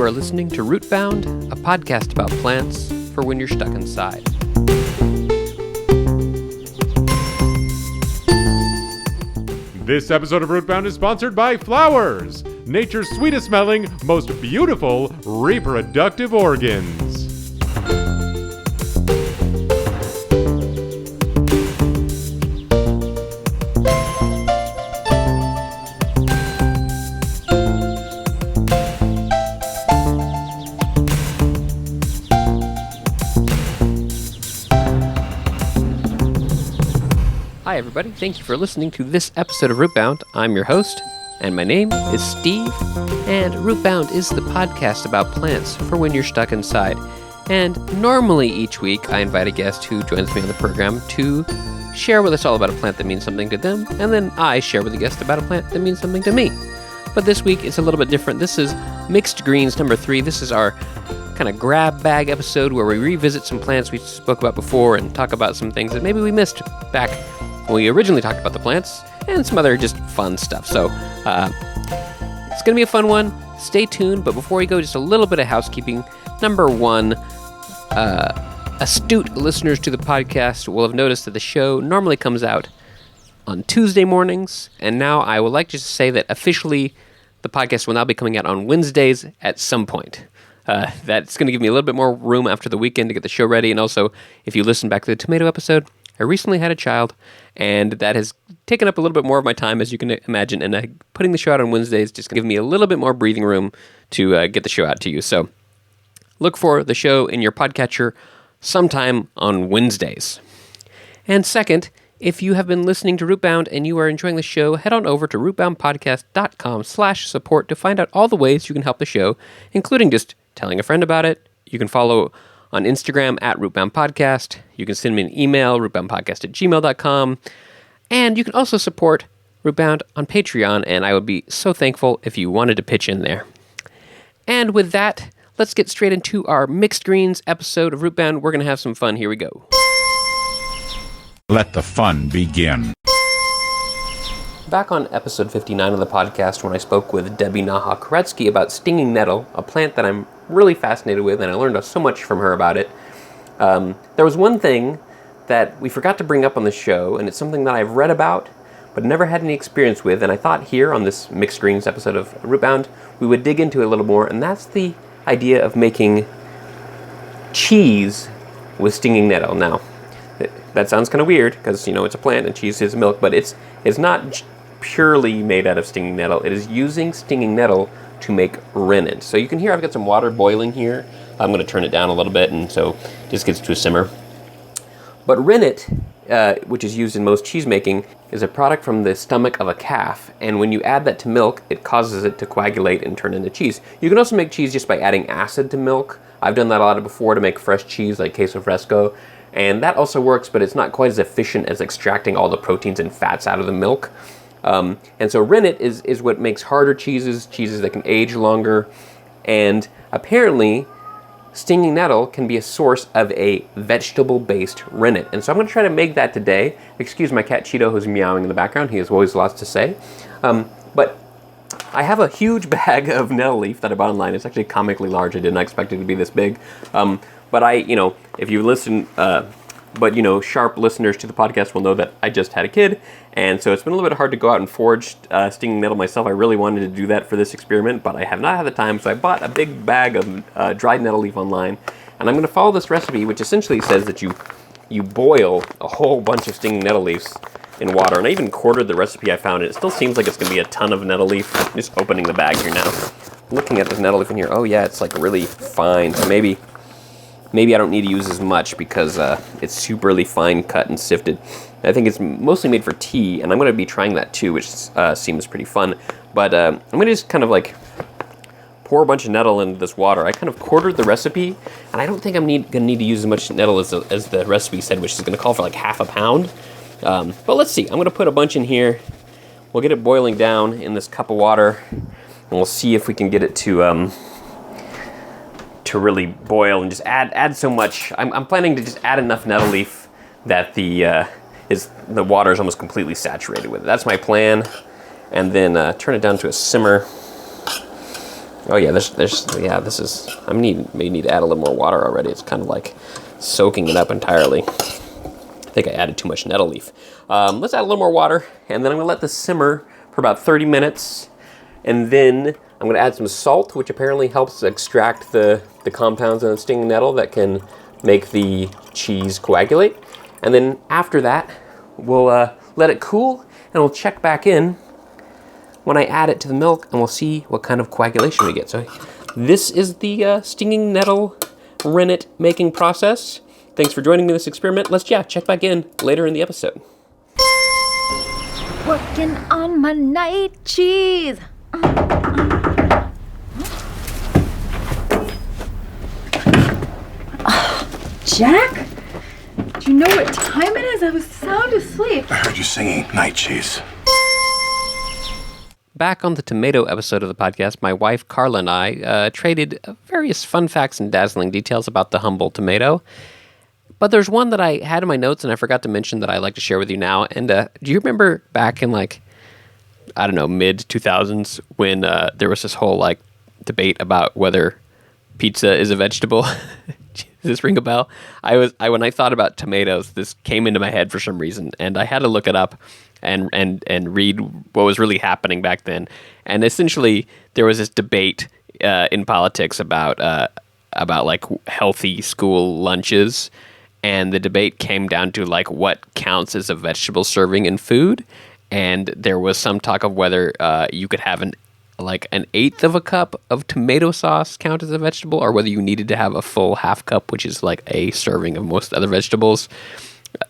are listening to Rootbound, a podcast about plants for when you're stuck inside. This episode of Rootbound is sponsored by flowers, nature's sweetest smelling, most beautiful reproductive organs. Hi everybody, thank you for listening to this episode of Rootbound. I'm your host, and my name is Steve, and Rootbound is the podcast about plants for when you're stuck inside. And normally each week I invite a guest who joins me on the program to share with us all about a plant that means something to them, and then I share with the guest about a plant that means something to me. But this week it's a little bit different. This is Mixed Greens number 3. This is our kind of grab bag episode where we revisit some plants we spoke about before and talk about some things that maybe we missed back when we originally talked about the plants, and some other just fun stuff. So it's going to be a fun one. Stay tuned, but before we go, just a little bit of housekeeping. Number one, astute listeners to the podcast will have noticed that the show normally comes out on Tuesday mornings, and now I would like to say that officially the podcast will now be coming out on Wednesdays at some point. That's going to give me a little bit more room after the weekend to get the show ready, and also, if you listen back to the tomato episode, I recently had a child, and that has taken up a little bit more of my time, as you can imagine, and putting the show out on Wednesdays is just going to give me a little bit more breathing room to get the show out to you. So look for the show in your podcatcher sometime on Wednesdays. And second, if you have been listening to Rootbound and you are enjoying the show, head on over to rootboundpodcast.com/support to find out all the ways you can help the show, including just telling a friend about it. You can follow on Instagram at Rootbound Podcast. You can send me an email, rootboundpodcast@gmail.com. And you can also support Rootbound on Patreon, and I would be so thankful if you wanted to pitch in there. And with that, let's get straight into our Mixed Greens episode of Rootbound. We're going to have some fun. Here we go. Let the fun begin. Back on episode 59 of the podcast, when I spoke with Debbie Naha-Koretsky about Stinging Nettle, a plant that I'm really fascinated with, and I learned so much from her about it. There was one thing that we forgot to bring up on the show, and it's something that I've read about, but never had any experience with, and I thought here on this Mixed Greens episode of Rootbound, we would dig into it a little more, and that's the idea of making cheese with stinging nettle. Now, that sounds kind of weird, because, it's a plant and cheese is milk, but it's not purely made out of stinging nettle. It is using stinging nettle to make rennet. So you can hear I've got some water boiling here. I'm going to turn it down a little bit, and so it just gets to a simmer. But rennet, which is used in most cheese making, is a product from the stomach of a calf, and when you add that to milk, it causes it to coagulate and turn into cheese. You can also make cheese just by adding acid to milk. I've done that a lot before to make fresh cheese like queso fresco, and that also works, but it's not quite as efficient as extracting all the proteins and fats out of the milk. And so rennet is what makes harder cheeses that can age longer, and apparently stinging nettle can be a source of a vegetable-based rennet. And so I'm going to try to make that today. Excuse my cat Cheeto, who's meowing in the background. He has always lots to say. But I have a huge bag of nettle leaf that I bought online. It's actually comically large. I did not expect it to be this big. But if you listen... sharp listeners to the podcast will know that I just had a kid, and so it's been a little bit hard to go out and forage stinging nettle myself. I really wanted to do that for this experiment, but I have not had the time, so I bought a big bag of dried nettle leaf online, and I'm going to follow this recipe, which essentially says that you boil a whole bunch of stinging nettle leaves in water, and I even quartered the recipe I found, and it still seems like it's going to be a ton of nettle leaf. I'm just opening the bag here now. Looking at this nettle leaf in here, oh yeah, it's like really fine, so maybe I don't need to use as much because it's superly fine cut and sifted. I think it's mostly made for tea, and I'm going to be trying that too, which seems pretty fun. But I'm going to just kind of like pour a bunch of nettle into this water. I kind of quartered the recipe, and I don't think I'm going to need to use as much nettle as the recipe said, which is going to call for like half a pound. But let's see. I'm going to put a bunch in here. We'll get it boiling down in this cup of water, and we'll see if we can get it to really boil and just add so much. I'm planning to just add enough nettle leaf that the water is almost completely saturated with it. That's my plan. And then turn it down to a simmer. Oh yeah, this is, may need to add a little more water already. It's kind of like soaking it up entirely. I think I added too much nettle leaf. Let's add a little more water, and then I'm gonna let this simmer for about 30 minutes. And then I'm gonna add some salt, which apparently helps extract the compounds in the stinging nettle that can make the cheese coagulate. And then after that, we'll let it cool, and we'll check back in when I add it to the milk, and we'll see what kind of coagulation we get. So this is the stinging nettle rennet making process. Thanks for joining me in this experiment. Let's check back in later in the episode. Working on my night cheese. Jack? Do you know what time it is? I was sound asleep. I heard you singing night cheese. Back on the tomato episode of the podcast, my wife Carla and I traded various fun facts and dazzling details about the humble tomato. But there's one that I had in my notes and I forgot to mention that I'd like to share with you now. And do you remember back in mid-2000s when there was this whole debate about whether pizza is a vegetable? Does this ring a bell? When I thought about tomatoes, this came into my head for some reason, and I had to look it up and read what was really happening back then. And essentially, there was this debate in politics about healthy school lunches, and the debate came down to what counts as a vegetable serving in food. And there was some talk of whether you could have an eighth of a cup of tomato sauce count as a vegetable, or whether you needed to have a full half cup, which is like a serving of most other vegetables.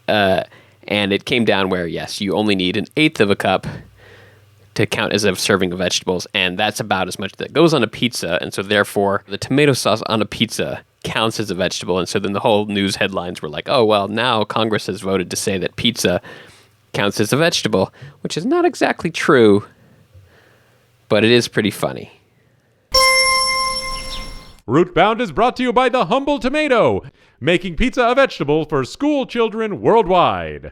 And it came down where, yes, you only need an eighth of a cup to count as a serving of vegetables, and that's about as much that goes on a pizza, and so therefore the tomato sauce on a pizza counts as a vegetable. And so then the whole news headlines were like, oh, well, now Congress has voted to say that pizza counts as a vegetable, which is not exactly true, but it is pretty funny. Rootbound is brought to you by the Humble Tomato, making pizza a vegetable for school children worldwide.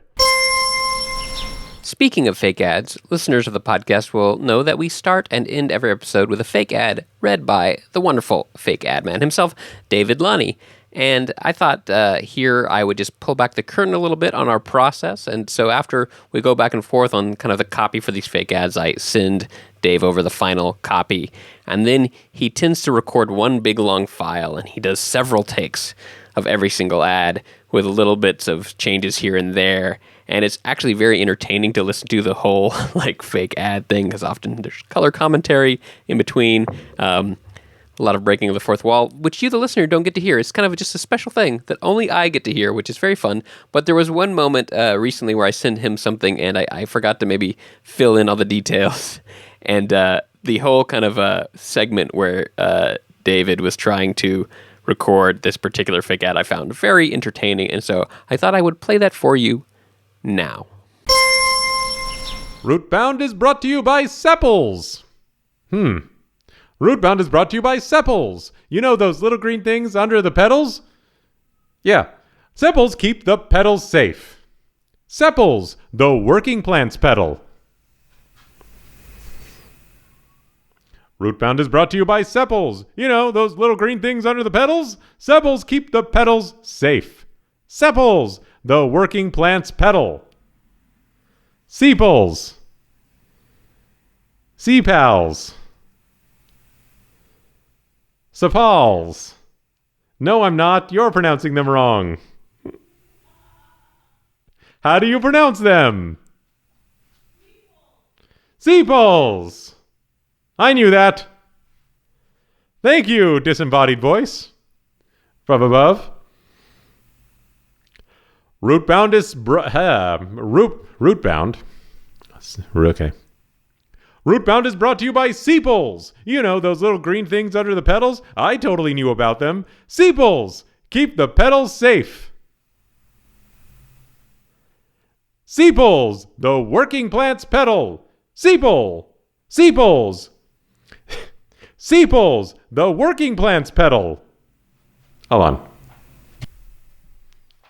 Speaking of fake ads, listeners of the podcast will know that we start and end every episode with a fake ad read by the wonderful fake ad man himself, David Lunny. And I thought here I would just pull back the curtain a little bit on our process. And so after we go back and forth on kind of the copy for these fake ads, I send Dave over the final copy. And then he tends to record one big long file, and he does several takes of every single ad with little bits of changes here and there. And it's actually very entertaining to listen to the whole fake ad thing, because often there's color commentary in between. A lot of breaking of the fourth wall, which you, the listener, don't get to hear. It's kind of just a special thing that only I get to hear, which is very fun. But there was one moment recently where I sent him something, and I forgot to maybe fill in all the details. And the whole kind of segment where David was trying to record this particular fake ad I found very entertaining. And so I thought I would play that for you now. Rootbound is brought to you by Sepples. Rootbound is brought to you by Sepples. You know those little green things under the petals? Yeah. Sepples keep the petals safe. Sepples, the working plant's petal. Rootbound is brought to you by Sepples. You know those little green things under the petals? Sepples keep the petals safe. Sepples, the working plant's petal. Seeples. Seapals. Sepals. No, I'm not. You're pronouncing them wrong. How do you pronounce them? Seepals. I knew that. Thank you, disembodied voice. From above. Rootbound is rootbound. Okay. Rootbound is brought to you by Seeples. You know those little green things under the petals? I totally knew about them. Seeples, keep the petals safe. Seeples, the working plant's petal. Seeples. Seeples, the working plant's petal. Hold on.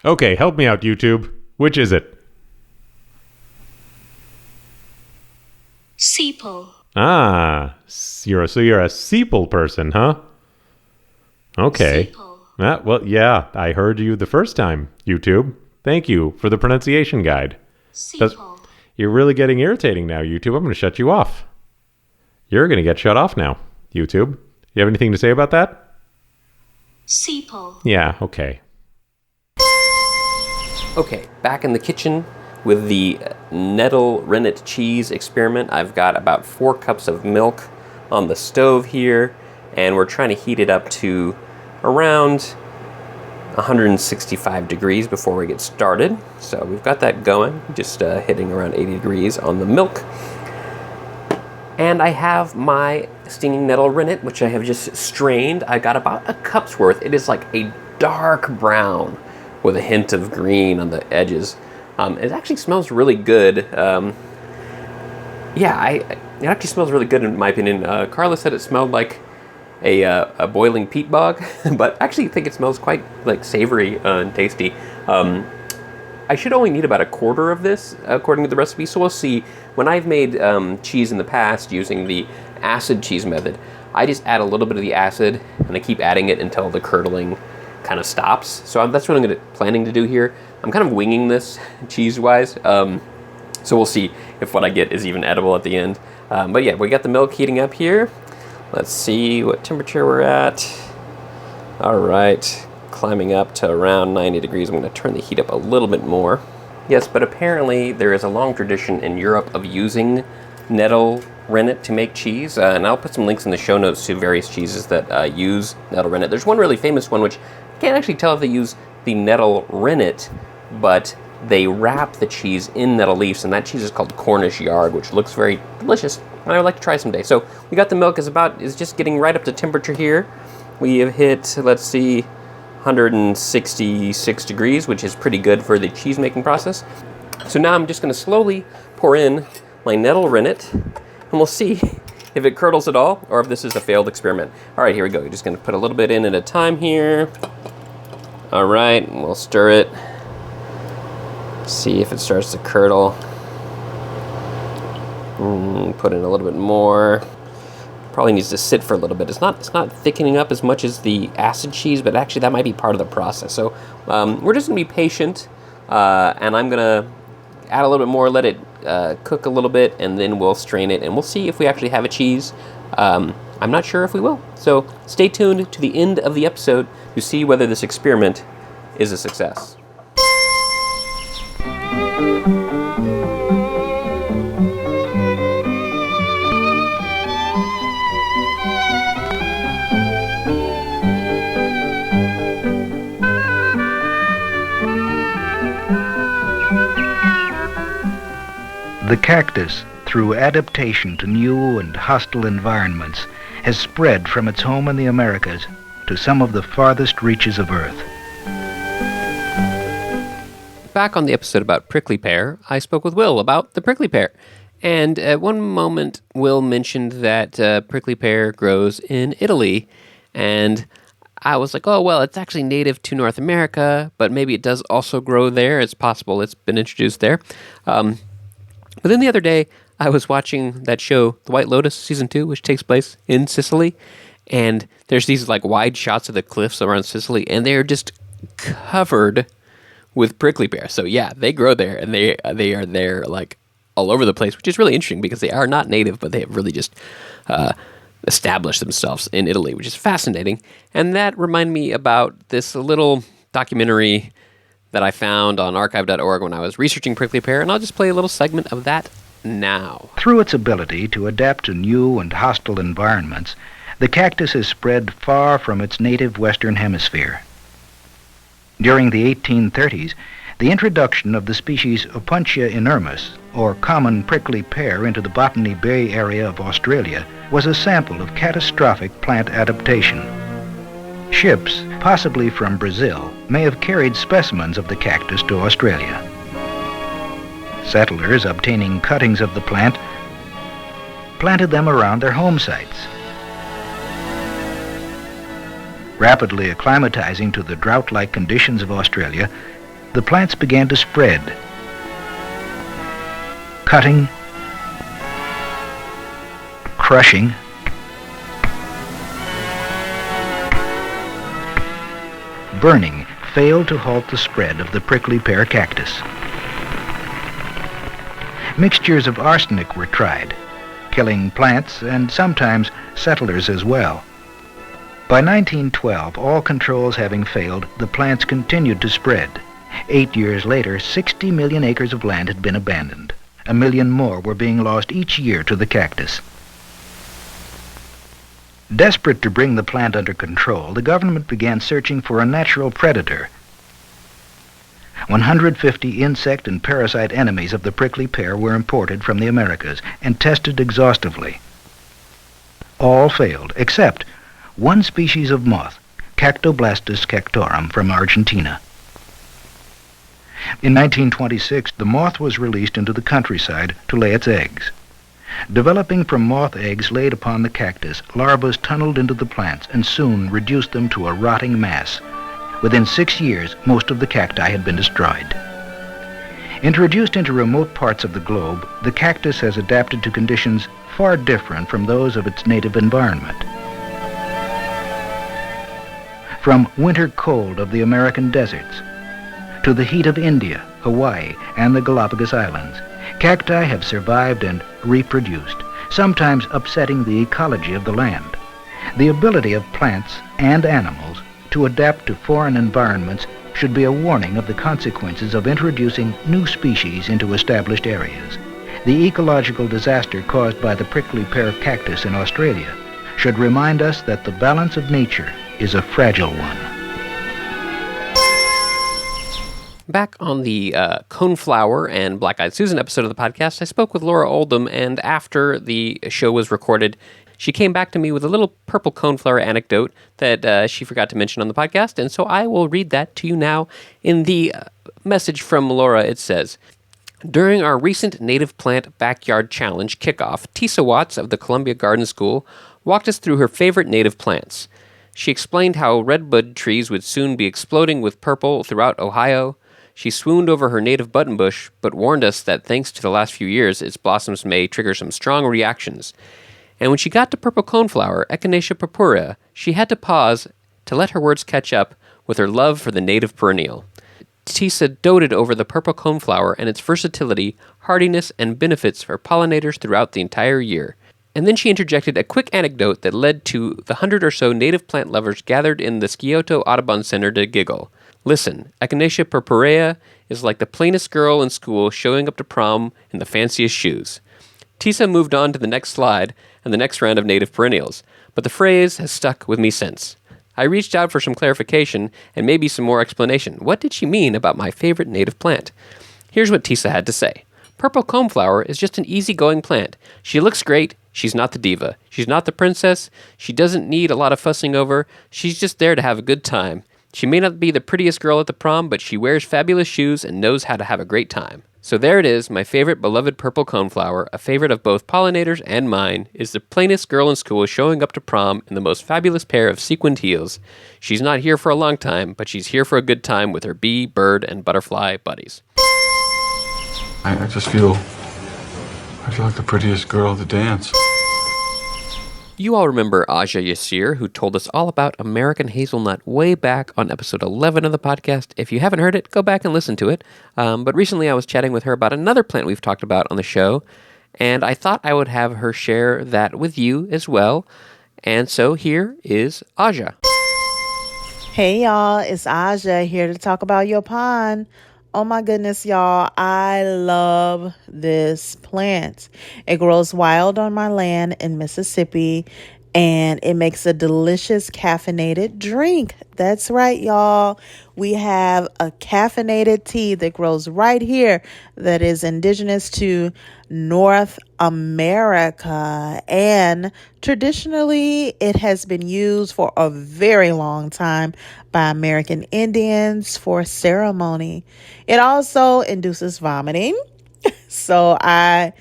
Okay, help me out, YouTube. Which is it? Sepal. Ah, so you're a Seeple person, huh? Okay. Well, yeah, I heard you the first time, YouTube. Thank you for the pronunciation guide. You're really getting irritating now, YouTube. I'm going to shut you off. You're going to get shut off now, YouTube. You have anything to say about that? Yeah, okay. Okay, back in the kitchen with the nettle rennet cheese experiment. I've got about 4 cups of milk on the stove here, and we're trying to heat it up to around 165 degrees before we get started. So we've got that going, just hitting around 80 degrees on the milk. And I have my stinging nettle rennet, which I have just strained. I got about a cup's worth. It is like a dark brown with a hint of green on the edges. It actually smells really good. It actually smells really good in my opinion. Carla said it smelled like a boiling peat bog, but I actually think it smells quite like savory and tasty. I should only need about a quarter of this according to the recipe, so we'll see. When I've made cheese in the past using the acid cheese method, I just add a little bit of the acid and I keep adding it until the curdling kind of stops. So that's what I'm planning to do here. I'm kind of winging this cheese-wise, so we'll see if what I get is even edible at the end. But yeah, we got the milk heating up here. Let's see what temperature we're at. All right, climbing up to around 90 degrees. I'm going to turn the heat up a little bit more. Yes, but apparently there is a long tradition in Europe of using nettle rennet to make cheese, and I'll put some links in the show notes to various cheeses that use nettle rennet. There's one really famous one which I can't actually tell if they use the nettle rennet, but they wrap the cheese in nettle leaves, and that cheese is called Cornish yard, which looks very delicious, and I would like to try someday. So we got the milk is just getting right up to temperature here. We have hit, let's see, 166 degrees, which is pretty good for the cheese making process. So now I'm just going to slowly pour in my nettle rennet, and we'll see if it curdles at all, or if this is a failed experiment. All right, here we go. You're just going to put a little bit in at a time here. All right, and we'll stir it. See if it starts to curdle. Put in a little bit more. Probably needs to sit for a little bit. It's not thickening up as much as the acid cheese, but actually that might be part of the process. So we're just gonna be patient, and I'm gonna add a little bit more, let it cook a little bit, and then we'll strain it, and we'll see if we actually have a cheese. I'm not sure if we will. So stay tuned to the end of the episode to see whether this experiment is a success. The cactus, through adaptation to new and hostile environments, has spread from its home in the Americas to some of the farthest reaches of Earth. Back on the episode about prickly pear, I spoke with Will about the prickly pear. And at one moment, Will mentioned that prickly pear grows in Italy. And I was like, oh, well, it's actually native to North America, but maybe it does also grow there. It's possible it's been introduced there. But then the other day, I was watching that show, The White Lotus, Season 2, which takes place in Sicily. And there's these like wide shots of the cliffs around Sicily, and they're just covered with prickly pear. So yeah, they grow there, and they are there like all over the place, which is really interesting because they are not native, but they have really just established themselves in Italy, which is fascinating. And that reminded me about this little documentary that I found on archive.org when I was researching prickly pear, and I'll just play a little segment of that now. Through its ability to adapt to new and hostile environments, the cactus has spread far from its native Western Hemisphere. During the 1830s, the introduction of the species Opuntia inermis, or common prickly pear, into the Botany Bay area of Australia was a sample of catastrophic plant adaptation. Ships, possibly from Brazil, may have carried specimens of the cactus to Australia. Settlers, obtaining cuttings of the plant, planted them around their home sites. Rapidly acclimatizing to the drought-like conditions of Australia, the plants began to spread. Cutting, crushing, burning failed to halt the spread of the prickly pear cactus. Mixtures of arsenic were tried, killing plants and sometimes settlers as well. By 1912, all controls having failed, the plants continued to spread. 8 years later, 60 million acres of land had been abandoned. 1 million more were being lost each year to the cactus. Desperate to bring the plant under control, the government began searching for a natural predator. 150 insect and parasite enemies of the prickly pear were imported from the Americas and tested exhaustively. All failed, except one species of moth, Cactoblastus cactorum from Argentina. In 1926, the moth was released into the countryside to lay its eggs. Developing from moth eggs laid upon the cactus, larvae tunneled into the plants and soon reduced them to a rotting mass. Within 6 years, most of the cacti had been destroyed. Introduced into remote parts of the globe, the cactus has adapted to conditions far different from those of its native environment. From winter cold of the American deserts to the heat of India, Hawaii, and the Galapagos Islands, cacti have survived and reproduced, sometimes upsetting the ecology of the land. The ability of plants and animals to adapt to foreign environments should be a warning of the consequences of introducing new species into established areas. The ecological disaster caused by the prickly pear cactus in Australia should remind us that the balance of nature is a fragile one. Back on the Coneflower and Black-Eyed Susan episode of the podcast, I spoke with Laura Oldham, and after the show was recorded, she came back to me with a little purple coneflower anecdote that she forgot to mention on the podcast, and so I will read that to you now. In the message from Laura, it says, "During our recent Native Plant Backyard Challenge kickoff, Tisa Watts of the Columbia Garden School walked us through her favorite native plants. She explained how redbud trees would soon be exploding with purple throughout Ohio. She swooned over her native buttonbush, but warned us that thanks to the last few years, its blossoms may trigger some strong reactions. And when she got to purple coneflower, Echinacea purpurea, she had to pause to let her words catch up with her love for the native perennial. Tisa doted over the purple coneflower and its versatility, hardiness, and benefits for pollinators throughout the entire year. And then she interjected a quick anecdote that led to the 100 or so native plant lovers gathered in the Scioto Audubon Center to giggle. Listen, Echinacea purpurea is like the plainest girl in school showing up to prom in the fanciest shoes." Tisa moved on to the next slide and the next round of native perennials, but the phrase has stuck with me since. I reached out for some clarification and maybe some more explanation. What did she mean about my favorite native plant? Here's what Tisa had to say. "Purple coneflower is just an easygoing plant. She looks great. She's not the diva. She's not the princess. She doesn't need a lot of fussing over. She's just there to have a good time. She may not be the prettiest girl at the prom, but she wears fabulous shoes and knows how to have a great time." So there it is, my favorite beloved purple coneflower, a favorite of both pollinators and mine, is the plainest girl in school showing up to prom in the most fabulous pair of sequined heels. She's not here for a long time, but she's here for a good time with her bee, bird, and butterfly buddies. I just feel like the prettiest girl at the dance. You all remember Aja Yassir, who told us all about American hazelnut way back on episode 11 of the podcast. If you haven't heard it, go back and listen to it. But recently I was chatting with her about another plant we've talked about on the show, and I thought I would have her share that with you as well. And so here is Aja. Hey y'all, it's Aja here to talk about your pond. Oh my goodness, y'all, I love this plant. It grows wild on my land in Mississippi, and it makes a delicious caffeinated drink. That's right, y'all. We have a caffeinated tea that grows right here that is indigenous to North America. And traditionally, it has been used for a very long time by American Indians for ceremony. It also induces vomiting. So I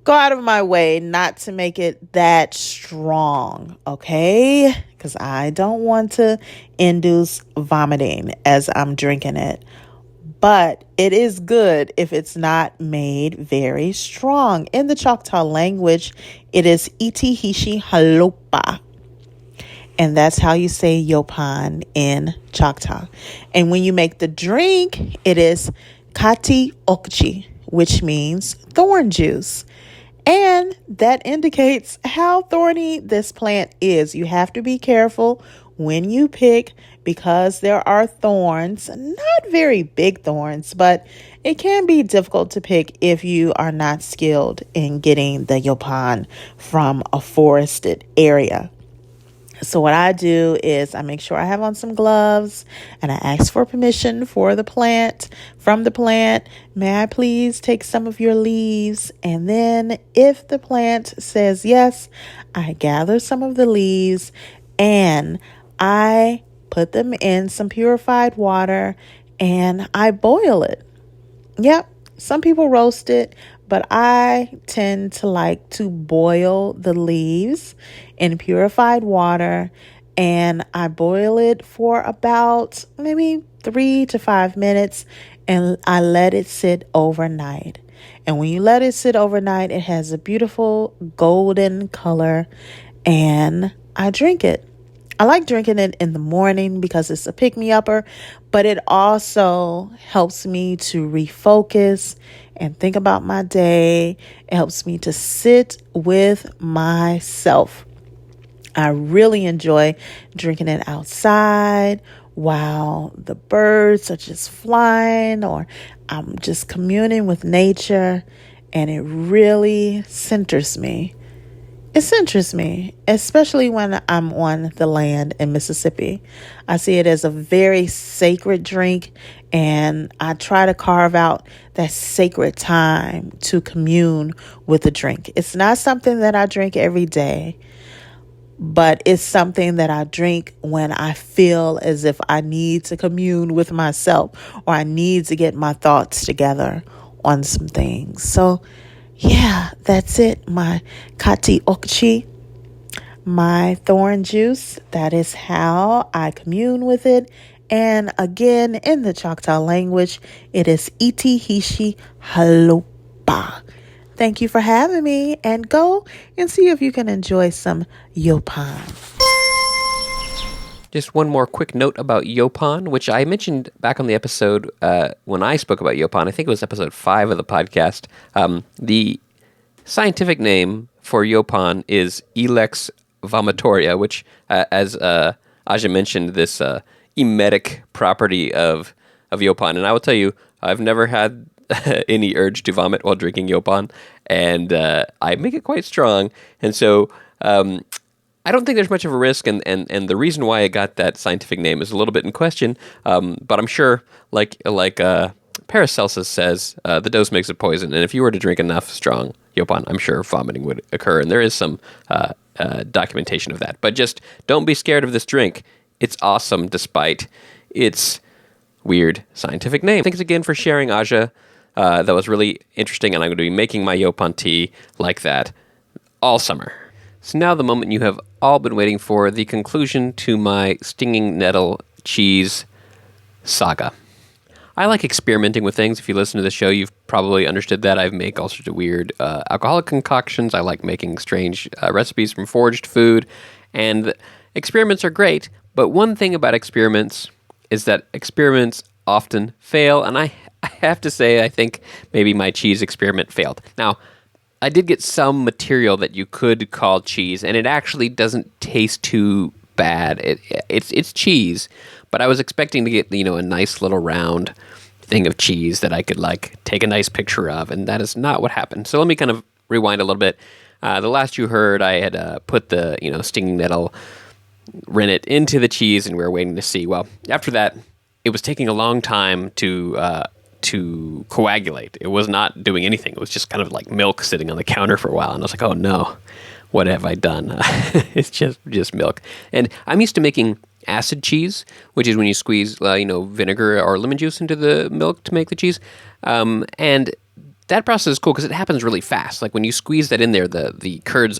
go out of my way not to make it that strong, okay? Because I don't want to induce vomiting as I'm drinking it. but it is good if it's not made very strong. In the Choctaw language, it is iti hishi halopa. And that's how you say yopan in Choctaw. And when you make the drink, it is kati okchi, which means thorn juice. And that indicates how thorny this plant is. You have to be careful when you pick because there are thorns, not very big thorns, but it can be difficult to pick if you are not skilled in getting the yopan from a forested area. So what I do is I make sure I have on some gloves and I ask for permission from the plant. May I please take some of your leaves? And then if the plant says yes, I gather some of the leaves and I put them in some purified water and I boil it. Yep, some people roast it, but I tend to like to boil the leaves in purified water, and I boil it for about maybe 3 to 5 minutes, and I let it sit overnight. And when you let it sit overnight, it has a beautiful golden color, and I drink it. I like drinking it in the morning because it's a pick-me-upper, but it also helps me to refocus and think about my day. It helps me to sit with myself. I really enjoy drinking it outside while the birds are just flying or I'm just communing with nature, and it really centers me. It centers me, especially when I'm on the land in Mississippi. I see it as a very sacred drink, and I try to carve out that sacred time to commune with the drink. It's not something that I drink every day, but it's something that I drink when I feel as if I need to commune with myself or I need to get my thoughts together on some things. So yeah, that's it. My kati okchi, my thorn juice. That is how I commune with it. And again, in the Choctaw language, it is iti hishi halopa. Thank you for having me, and go and see if you can enjoy some yopan. Just one more quick note about yopan, which I mentioned back on the episode when I spoke about yopan. I think it was episode 5 of the podcast. The scientific name for yopan is Ilex vomitoria, which, as Aja mentioned, this emetic property of yopan. And I will tell you, I've never had any urge to vomit while drinking yopan, and I make it quite strong. And so I don't think there's much of a risk, and the reason why it got that scientific name is a little bit in question. But I'm sure, like Paracelsus says, the dose makes it poison, and if you were to drink enough strong yopan, I'm sure vomiting would occur, and there is some documentation of that. But just don't be scared of this drink. It's awesome despite its weird scientific name. Thanks again for sharing, Aja. That was really interesting, and I'm going to be making my yopan tea like that all summer. So now the moment you have all been waiting for, the conclusion to my Stinging Nettle cheese saga. I like experimenting with things. If you listen to the show, you've probably understood that. I make all sorts of weird alcoholic concoctions. I like making strange recipes from foraged food. And experiments are great, but one thing about experiments is that experiments often fail. And I have to say, I think maybe my cheese experiment failed. Now, I did get some material that you could call cheese, and it actually doesn't taste too bad. It's cheese, but I was expecting to get a nice little round thing of cheese that I could take a nice picture of, and that is not what happened. So let me kind of rewind a little bit. The last you heard, I had put the Stinging Nettle rennet into the cheese, and we were waiting to see. Well, after that, it was taking a long time to coagulate. It was not doing anything. It was just kind of like milk sitting on the counter for a while. And I was like, oh no, what have I done? It's just milk. And I'm used to making acid cheese, which is when you squeeze, vinegar or lemon juice into the milk to make the cheese. And that process is cool because it happens really fast. Like when you squeeze that in there, the curds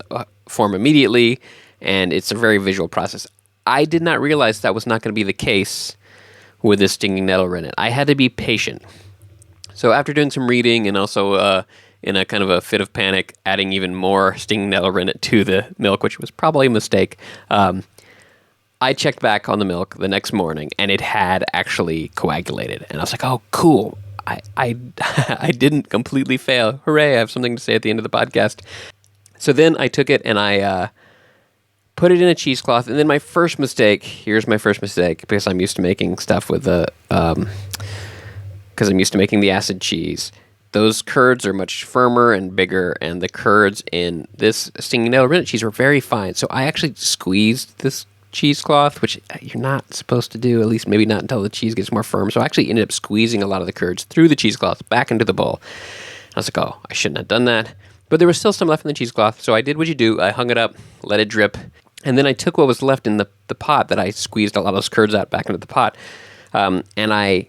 form immediately, and it's a very visual process. I did not realize that was not going to be the case with this stinging nettle rennet. I had to be patient. So after doing some reading and also in a kind of a fit of panic, adding even more stinging nettle rennet to the milk, which was probably a mistake, I checked back on the milk the next morning, and it had actually coagulated. And I was like, oh, cool. I didn't completely fail. Hooray, I have something to say at the end of the podcast. So then I took it and I put it in a cheesecloth. And then my first mistake, here's my first mistake, because I'm used to making stuff with because I'm used to making the acid cheese. Those curds are much firmer and bigger, and the curds in this stinging nettle rennet cheese were very fine. So I actually squeezed this cheesecloth, which you're not supposed to do, at least maybe not until the cheese gets more firm. So I actually ended up squeezing a lot of the curds through the cheesecloth back into the bowl. I was like, oh, I shouldn't have done that. But there was still some left in the cheesecloth, so I did what you do. I hung it up, let it drip, and then I took what was left in the pot that I squeezed a lot of those curds out back into the pot, and I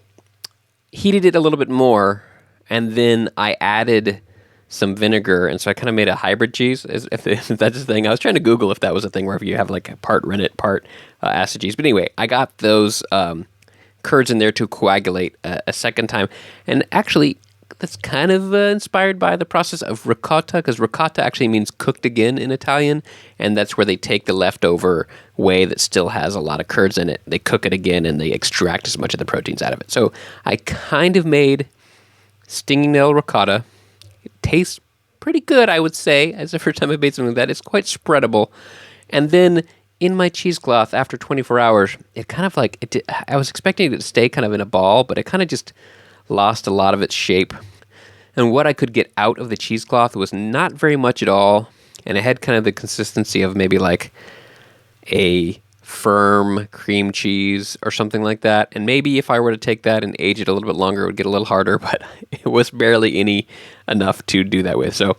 heated it a little bit more, and then I added some vinegar, and so I kind of made a hybrid cheese, if that's a thing. I was trying to Google if that was a thing where if you have like a part rennet, part acid cheese. But anyway, I got those curds in there to coagulate a second time, and actually that's kind of inspired by the process of ricotta, because ricotta actually means cooked again in Italian, and that's where they take the leftover whey that still has a lot of curds in it, they cook it again, and they extract as much of the proteins out of it. So I kind of made stinging nettle ricotta. It tastes pretty good, I would say, as the first time I made something like that. It's quite spreadable. And then in my cheesecloth, after 24 hours, it kind of like, I was expecting it to stay kind of in a ball, but it kind of just lost a lot of its shape. And what I could get out of the cheesecloth was not very much at all, and it had kind of the consistency of maybe like a firm cream cheese or something like that. And maybe if I were to take that and age it a little bit longer, it would get a little harder, but it was barely enough to do that with. So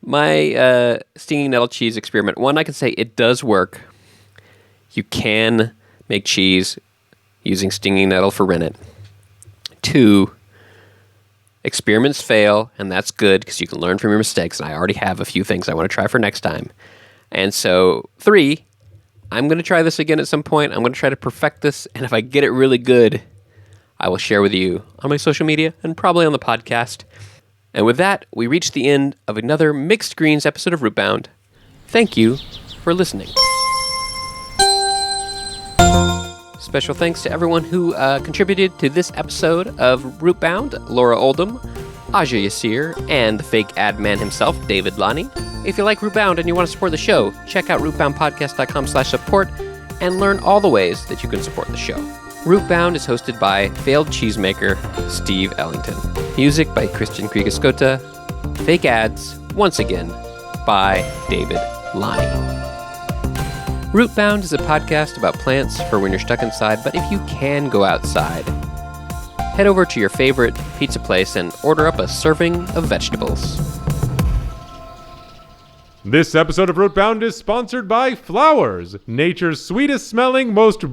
my stinging nettle cheese experiment, one, I can say it does work. You can make cheese using stinging nettle for rennet. 2, experiments fail, and that's good because you can learn from your mistakes, and I already have a few things I want to try for next time. And so 3, I'm going to try this again at some point. I'm going to try to perfect this, and if I get it really good, I will share with you on my social media and probably on the podcast. And with that, we reach the end of another Mixed Greens episode of Rootbound. Thank you for listening. Special thanks to everyone who contributed to this episode of Rootbound: Laura Oldham, Aja Yassir, and the fake ad man himself, David Lonnie. If you like Rootbound and you want to support the show, check out rootboundpodcast.com/support and learn all the ways that you can support the show. Rootbound is hosted by failed cheesemaker Steve Ellington. Music by Christian Kriegescota. Fake ads, once again, by David Lonnie. Rootbound is a podcast about plants for when you're stuck inside, but if you can go outside, head over to your favorite pizza place and order up a serving of vegetables. This episode of Rootbound is sponsored by Flowers, nature's sweetest smelling, most...